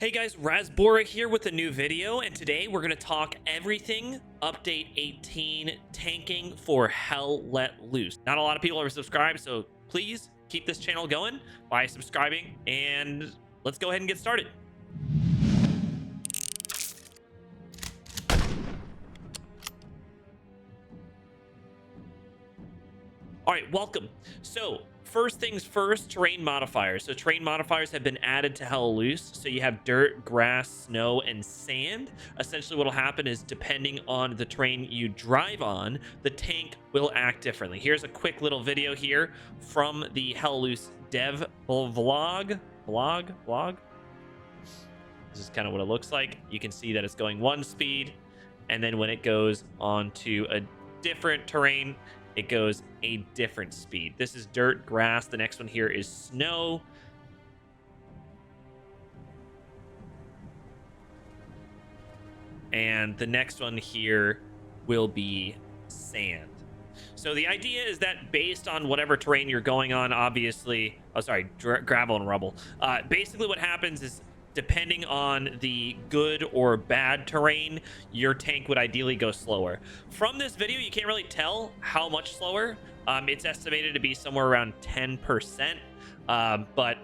Hey guys, Razbora here with a new video, and today we're going to talk everything update 18 tanking for Hell Let Loose. Not a lot of people are subscribed, so please keep this channel going by subscribing, and let's go ahead and get started. All right, welcome. So first things first, terrain modifiers. So terrain modifiers have been added to Hell Loose. So you have dirt, grass, snow, and sand. Essentially what will happen is depending on the terrain you drive on, the tank will act differently. Here's a quick little video here from the Hell Loose dev vlog. This is kind of what it looks like. You can see that it's going one speed, and then when it goes on to a different terrain, it goes a different speed. This is dirt, grass. The next one here is snow. And the next one here will be sand. So the idea is that based on whatever terrain you're going on, obviously, gravel and rubble. Basically what happens is depending on the good or bad terrain, your tank would ideally go slower. From this video, you can't really tell how much slower. It's estimated to be somewhere around 10%, but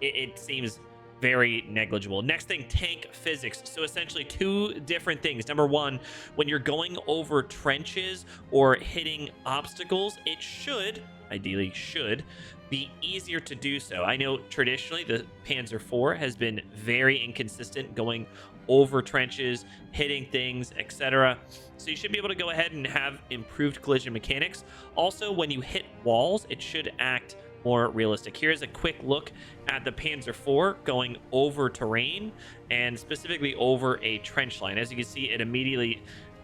it seems very negligible. Next thing, tank physics. So essentially two different things. Number one, when you're going over trenches or hitting obstacles, it ideally should be easier to do so. I know traditionally the Panzer IV has been very inconsistent going over trenches, hitting things, etc. So you should be able to go ahead and have improved collision mechanics. Also, when you hit walls, it should act more realistic. Here's a quick look at the Panzer IV going over terrain and specifically over a trench line. As you can see, it immediately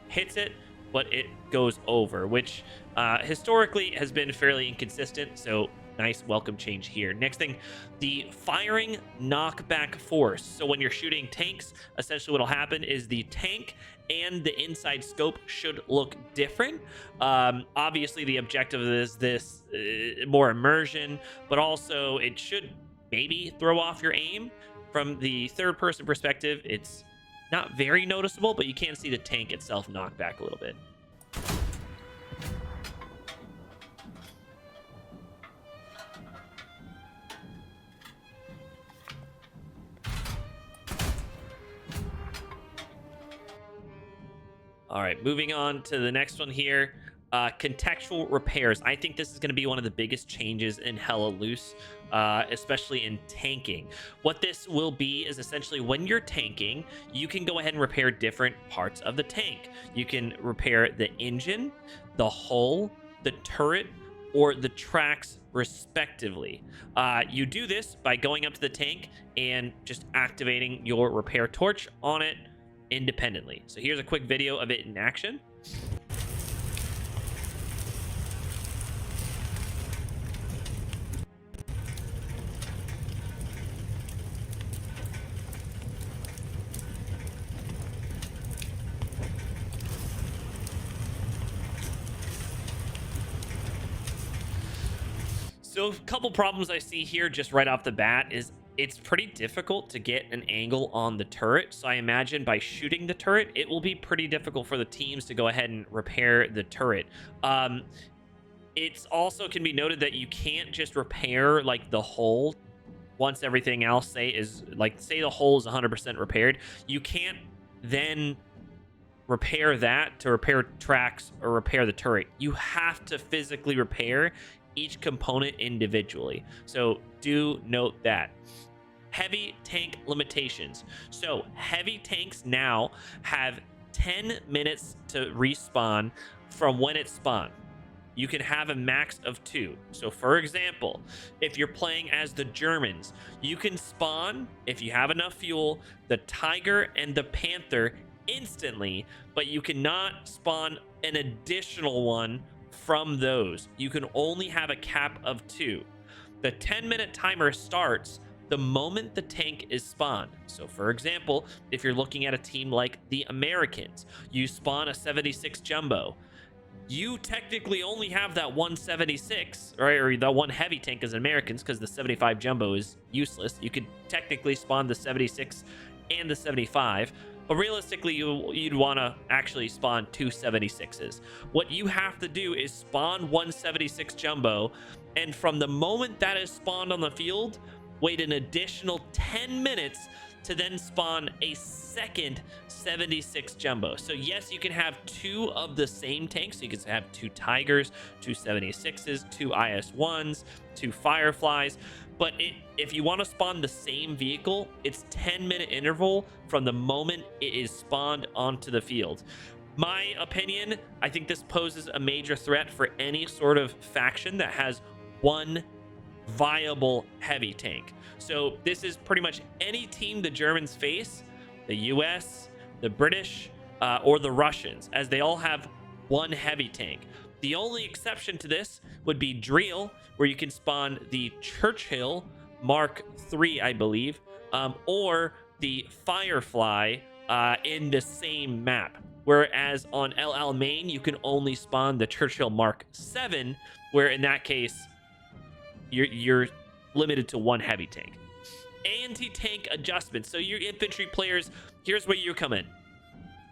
hits it, but it goes over, which historically has been fairly inconsistent. So nice welcome change here. Next thing, the firing knockback force. So when you're shooting tanks, essentially what will happen is the tank and the inside scope should look different. Obviously the objective is this more immersion, but also it should maybe throw off your aim. From the third person perspective, it's not very noticeable, but you can see the tank itself knock back a little bit. All right, moving on to the next one here. Contextual repairs. I think this is going to be one of the biggest changes in Hell Let Loose, especially in tanking. What this will be is essentially when you're tanking, you can go ahead and repair different parts of the tank. You can repair the engine, the hull, the turret, or the tracks respectively. You do this by going up to the tank and just activating your repair torch on it independently. So here's a quick video of it in action. So a couple problems I see here just right off the bat is it's pretty difficult to get an angle on the turret. So I imagine by shooting the turret, it will be pretty difficult for the teams to go ahead and repair the turret. It's also can be noted that you can't just repair like the hull once everything else say the hull is 100% repaired. You can't then repair that to repair tracks or repair the turret. You have to physically repair each component individually. So do note that. Heavy tank limitations. So heavy tanks now have 10 minutes to respawn from when it spawned. You can have a max of 2. So for example, if you're playing as the Germans, you can spawn, if you have enough fuel, the Tiger and the Panther instantly, but you cannot spawn an additional one from those. You can only have a cap of 2. The 10-minute timer starts the moment the tank is spawned. So for example, if you're looking at a team like the Americans, you spawn a 76 Jumbo. you technically only have that 176, right? Or the one heavy tank as Americans, because the 75 jumbo is useless. You could technically spawn the 76 and the 75, but realistically, you'd want to actually spawn two 76s. What you have to do is spawn 176 jumbo, and from the moment that is spawned on the field, wait an additional 10 minutes to then spawn a second 76 jumbo. So yes, you can have two of the same tanks. So you can have two Tigers, two 76s, two IS-1s, two Fireflies. But if you want to spawn the same vehicle, it's 10-minute interval from the moment it is spawned onto the field. My opinion, I think this poses a major threat for any sort of faction that has one viable heavy tank. So this is pretty much any team the Germans face, the US, the British, or the Russians, as they all have one heavy tank. The only exception to this would be Driel, where you can spawn the Churchill Mark III, I believe, or the Firefly in the same map. Whereas on El Alamein, you can only spawn the Churchill Mark VII, where in that case, you're limited to one heavy tank. Anti-tank adjustments. So your infantry players, here's where you come in.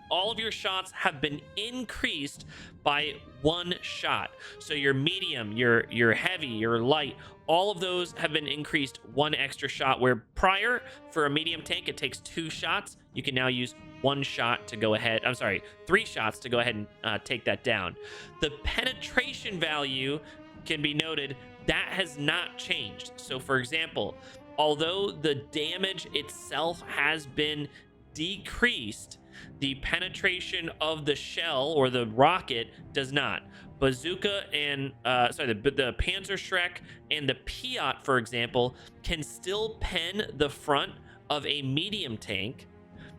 All of your shots have been increased by one shot. So your medium, your heavy, your light, all of those have been increased one extra shot, where prior for a medium tank it takes 2 shots. You can now use 1 shot to go ahead. I'm sorry, 3 shots to go ahead and take that down. The penetration value can be noted that has not changed. So for example, although the damage itself has been decreased, the penetration of the shell or the rocket does not. Bazooka and the Panzerschreck and the Piat, for example, can still pen the front of a medium tank,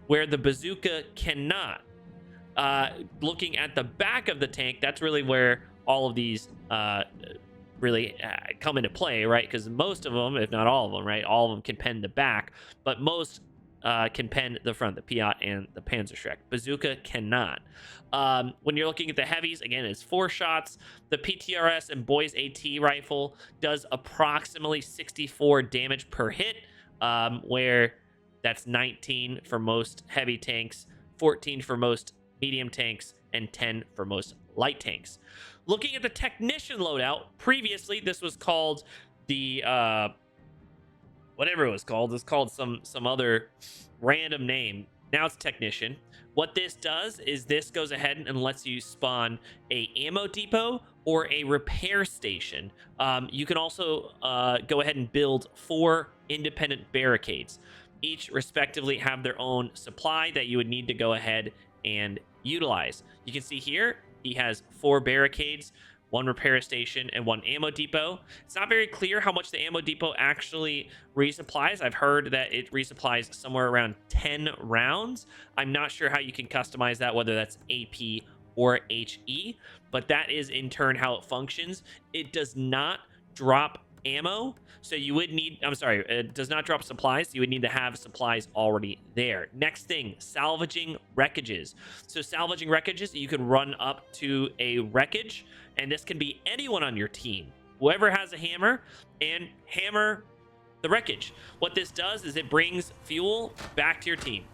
where the bazooka cannot. Looking at the back of the tank, that's really where all of these really come into play, right? Because most of them, if not all of them, right, all of them can pen the back, but most can pen the front, the Piat and the Panzerschreck. Bazooka cannot. When you're looking at the heavies, again, it's 4 shots. The PTRS and Boys AT rifle does approximately 64 damage per hit, where that's 19 for most heavy tanks, 14 for most medium tanks, and 10 for most light tanks. Looking at the technician loadout, previously this was called the whatever it was called. It's called some other random name. Now it's technician. What this does is this goes ahead and lets you spawn a ammo depot or a repair station. You can also go ahead and build 4 independent barricades. Each respectively have their own supply that you would need to go ahead and utilize. You can see here he has 4 barricades, 1 repair station, and 1 ammo depot. It's not very clear how much the ammo depot actually resupplies. I've heard that it resupplies somewhere around 10 rounds. I'm not sure how you can customize that, whether that's AP or HE, but that is in turn how it functions. It does not drop ammo, so you would need, it does not drop supplies, so you would need to have supplies already there. Next thing, salvaging wreckages. So salvaging wreckages, you can run up to a wreckage, and this can be anyone on your team, whoever has a hammer, and hammer the wreckage. What this does is it brings fuel back to your team.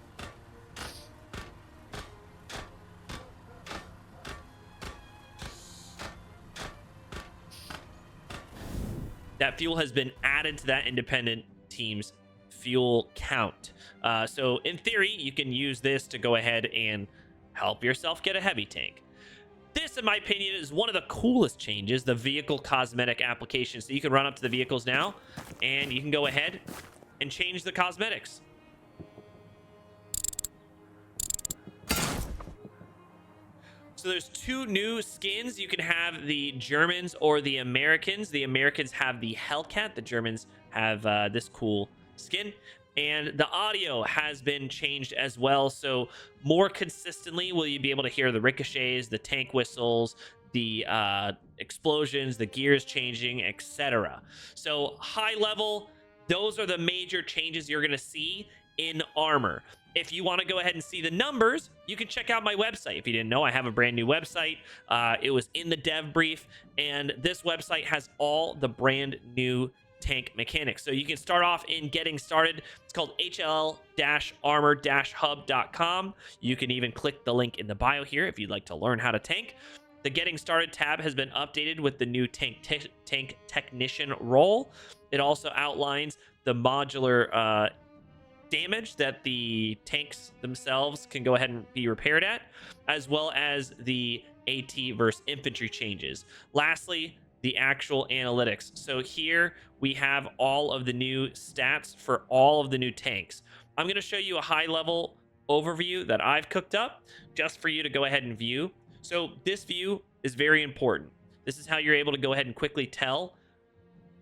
That fuel has been added to that independent team's fuel count. So in theory, you can use this to go ahead and help yourself get a heavy tank. This, in my opinion, is one of the coolest changes, the vehicle cosmetic application. So you can run up to the vehicles now, and you can go ahead and change the cosmetics. So there's 2 new skins. You can have the Germans or the Americans. The Americans have the Hellcat. The Germans have this cool skin. And the audio has been changed as well. So more consistently will you be able to hear the ricochets, the tank whistles, the explosions, the gears changing, etc. So high level, those are the major changes you're going to see in armor. If you want to go ahead and see the numbers, you can check out my website. If you didn't know, I have a brand new website. It was in the dev brief, and this website has all the brand new tank mechanics. So you can start off in getting started. It's called hl-armor-hub.com. You can even click the link in the bio here if you'd like to learn how to tank. The Getting Started tab has been updated with the new tank technician role. It also outlines the modular damage that the tanks themselves can go ahead and be repaired at, as well as the AT versus infantry changes. Lastly, the actual analytics. So here we have all of the new stats for all of the new tanks. I'm going to show you a high level overview that I've cooked up just for you to go ahead and view. So this view is very important. This is how you're able to go ahead and quickly tell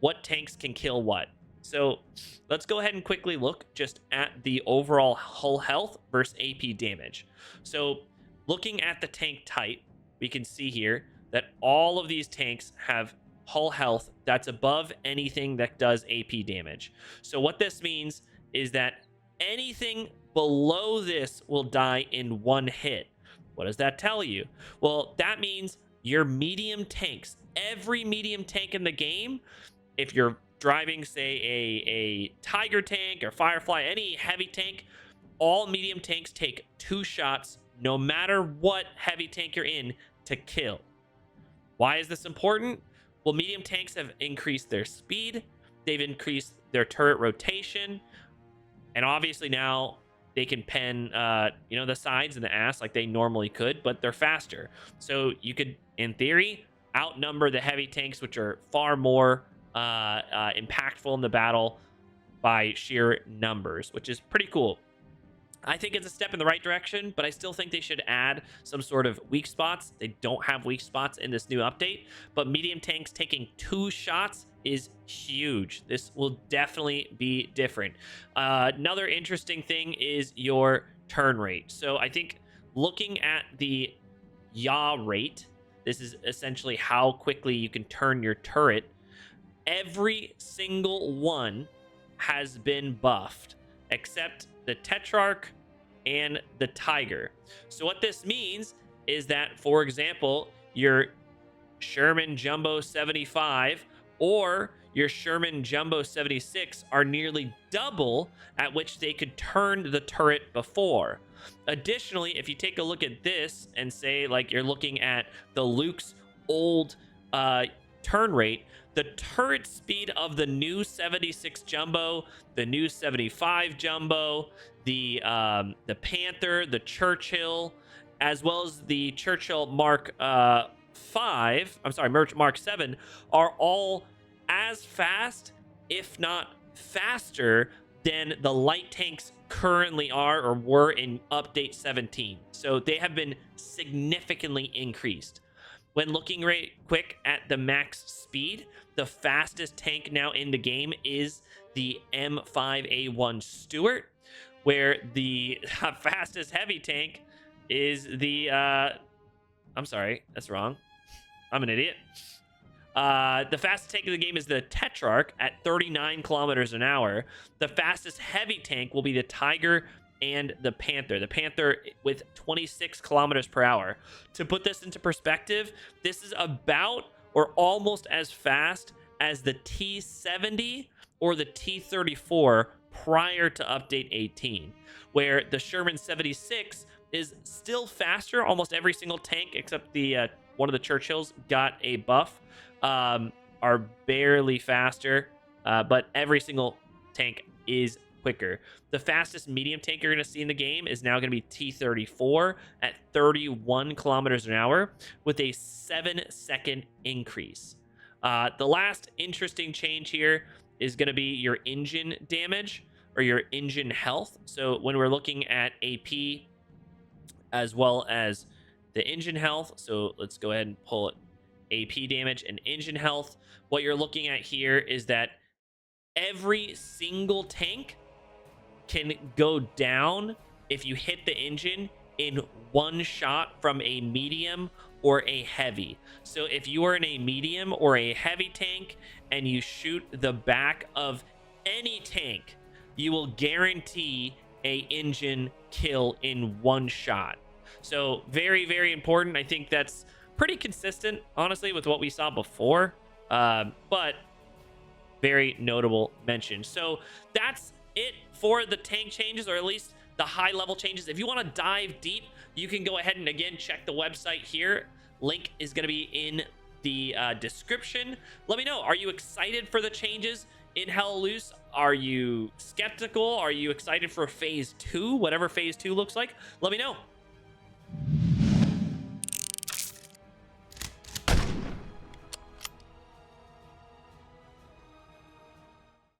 what tanks can kill what. So let's go ahead and quickly look just at the overall hull health versus AP damage. So looking at the tank type, we can see here that all of these tanks have hull health that's above anything that does AP damage. So what this means is that anything below this will die in one hit. What does that tell you? Well, that means your medium tanks, every medium tank in the game, if you're driving, say, a Tiger tank or Firefly, any heavy tank, all medium tanks take 2 shots, no matter what heavy tank you're in, to kill. Why is this important? Well, medium tanks have increased their speed, they've increased their turret rotation, and obviously now they can pen, the sides and the ass like they normally could, but they're faster. So you could, in theory, outnumber the heavy tanks, which are far more impactful in the battle by sheer numbers, which is pretty cool. I think it's a step in the right direction, but I still think they should add some sort of weak spots. They don't have weak spots in this new update, but medium tanks taking 2 shots is huge. This will definitely be different. Another interesting thing is your turn rate. So I think looking at the yaw rate, this is essentially how quickly you can turn your turret. Every single one has been buffed, except the Tetrarch and the Tiger. So what this means is that, for example, your Sherman Jumbo 75 or your Sherman Jumbo 76 are nearly double at which they could turn the turret before. Additionally, if you take a look at this and say, like, you're looking at the Luke's old turn rate, the turret speed of the new 76 Jumbo, the new 75 Jumbo, the Panther, the Churchill, as well as the Churchill Mark 7, are all as fast, if not faster, than the light tanks currently are or were in update 17. So they have been significantly increased. When looking right quick at the max speed, the fastest tank now in the game is the M5A1 Stuart, where the fastest heavy tank is the I'm sorry, that's wrong. I'm an idiot. The fastest tank in the game is the Tetrarch at 39 kilometers an hour. The fastest heavy tank will be the Tiger and the Panther. The Panther with 26 kilometers per hour. To put this into perspective, this is about or almost as fast as the T-70 or the T-34 prior to update 18, where the Sherman 76 is still faster. Almost every single tank except the one of the Churchills got a buff, are barely faster, but every single tank is quicker. The fastest medium tank you're going to see in the game is now going to be T-34 at 31 kilometers an hour with a 7-second increase. The last interesting change here is going to be your engine damage or your engine health. So when we're looking at AP as well as the engine health, so let's go ahead and pull it, AP damage and engine health. What you're looking at here is that every single tank can go down if you hit the engine in one shot from a medium or a heavy. So if you are in a medium or a heavy tank and you shoot the back of any tank, you will guarantee a engine kill in one shot. So very, very important. I think that's pretty consistent, honestly, with what we saw before. But very notable mention. So that's it for the tank changes, or at least the high level changes. If you want to dive deep, you can go ahead and again check the website here. Link is going to be in the description. Let me know, are you excited for the changes in Hell Loose? Are you skeptical? Are you excited for phase 2, whatever phase 2 looks like? Let me know.